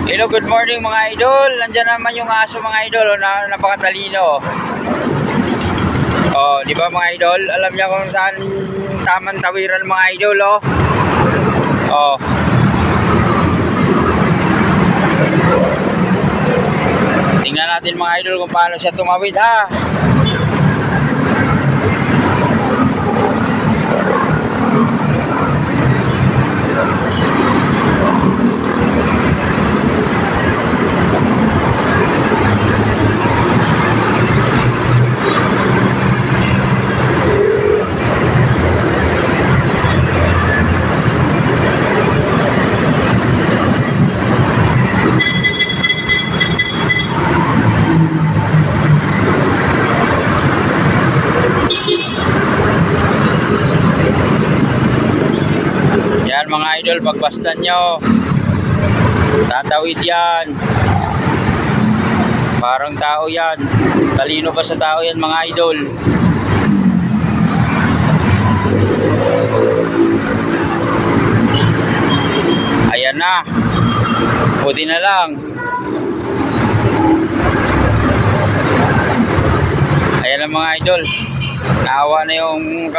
Hello, good morning mga idol. Nandiyan naman yung aso mga idol, napakatalino. Oh, di ba mga idol? Alam niya kung saan tamang tawiran mga idol, oh. Oh. Tingnan natin mga idol kung paano siya tumawid, ha. Yan mga idol, pagbastan nyo, tatawid yan. Parang tao yan. Talino pa sa tao yan mga idol. Ayan na. Buti na lang. Ayan na mga idol. Naawa na yung